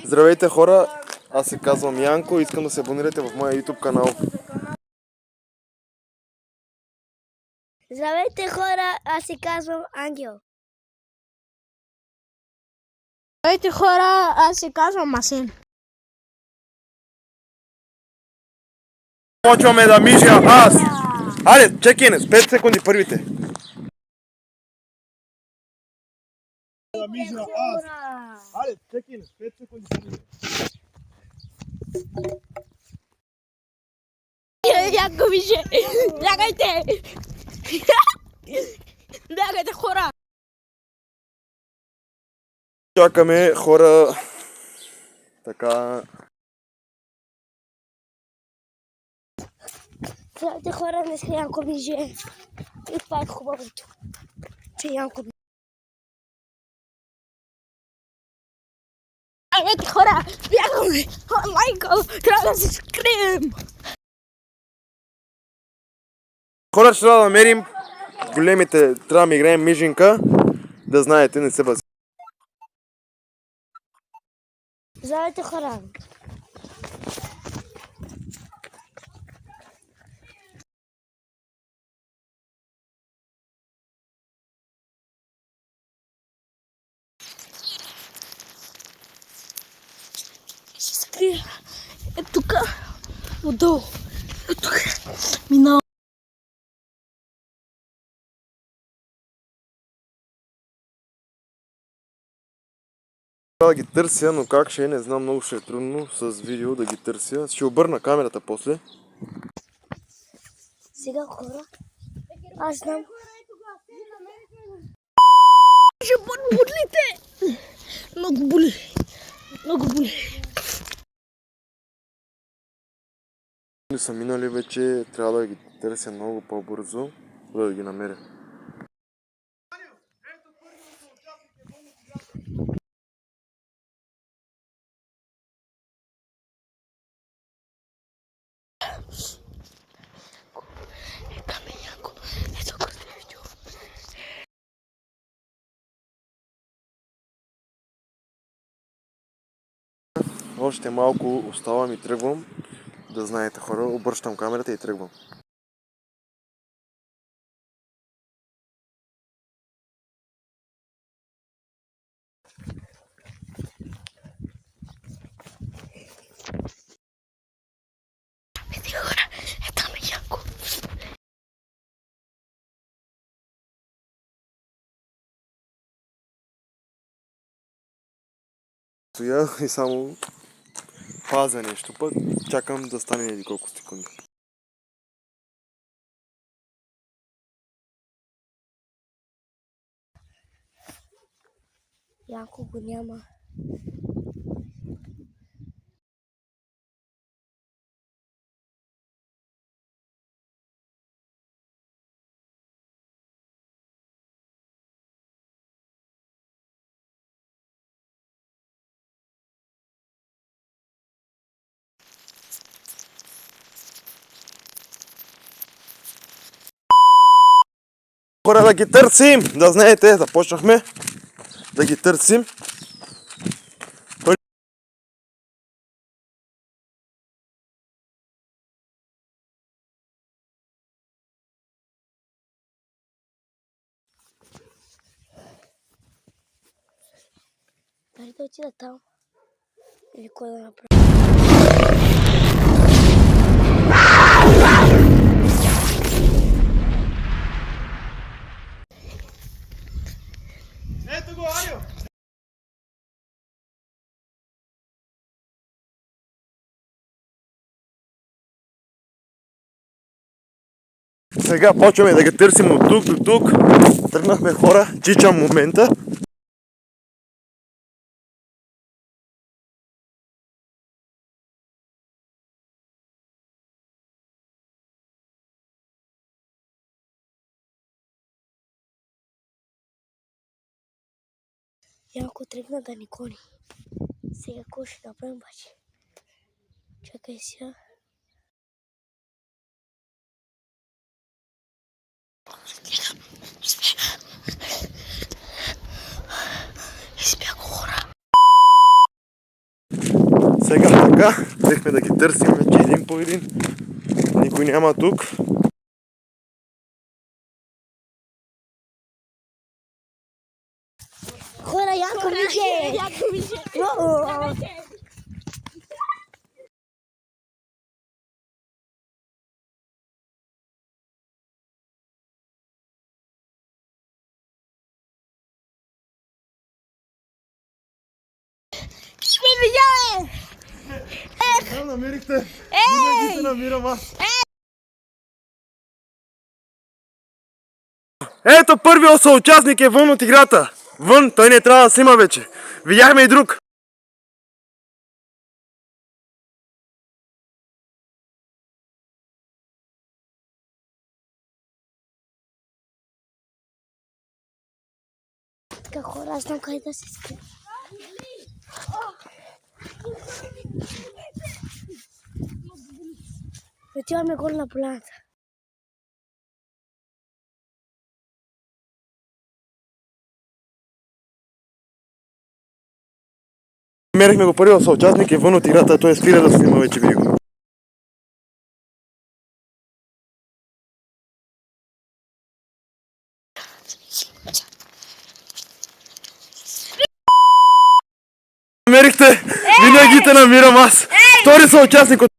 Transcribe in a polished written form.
Здравейте хора, аз се казвам Янко и искам да се абонирате в моя YouTube канал. Здравейте хора, аз се казвам Ангел. Здравейте хора, аз се казвам Масин. Почваме да мижа аз! Айде, чекай, 5 секунди първите. Да мижа аз! Айде, чекай, 5 секунди първите. Янко виже! Бягайте! Бягайте хора! Чакаме хора. Така. Здравейте хора, днес Янко виже. И това е хубавото, че Янко виже. Здравейте хора! Бягаме! О, майко! Трябва да се скрием! Хора, ще трябва да намерим големите. Трябва да играем мижинка. Да знаете, не се бъз. Здравейте хора. Ще скрия. Е тук. Отдолу. Е тук. Минал. Трябва да ги търся, но как ще е, не знам, много ще е трудно с видео да ги търся. Ще обърна камерата после. Сега хора, аз знам. Ще бодлите! Много боли. Много боли. Не са минали вече, трябва да ги търся много по-бързо, за да ги намеря. Още малко оставам и тръгвам. Да знаете хора, обръщам камерата и тръгвам. Хора, там е Янко. Стоя и само пазя нещо, пък чакам да стане еди колко секунди. Янко го няма. Хора, да ги търсим! Да знаете, започнахме да ги търсим. Дали да отида там? Или кой да направи? Ето го, Анио! Сега почваме да ги търсим от тук до тук. Тръгнахме хора, чичам момента. Янко тръгна да ни гони. Сега какво ще направим бачи? Чакай сега. Избяга хора. Сега така, взехме да ги търсим вече един по един. Никой няма тук. Хора, яко виже! Сме видяли! Какво намерихте? Винаги се намирам аз. Ето първият съучастник е вън от играта. Вън, той не трябва да снима вече. Видяхме и друг. Така хора, аз знам къде да се скрия. Отиваме горе на поляната. Намерихме го първият съучастник е вън от играта, той е спира да снима вече видео. Намерихте! Винаги те намирам аз! Втори съучастник от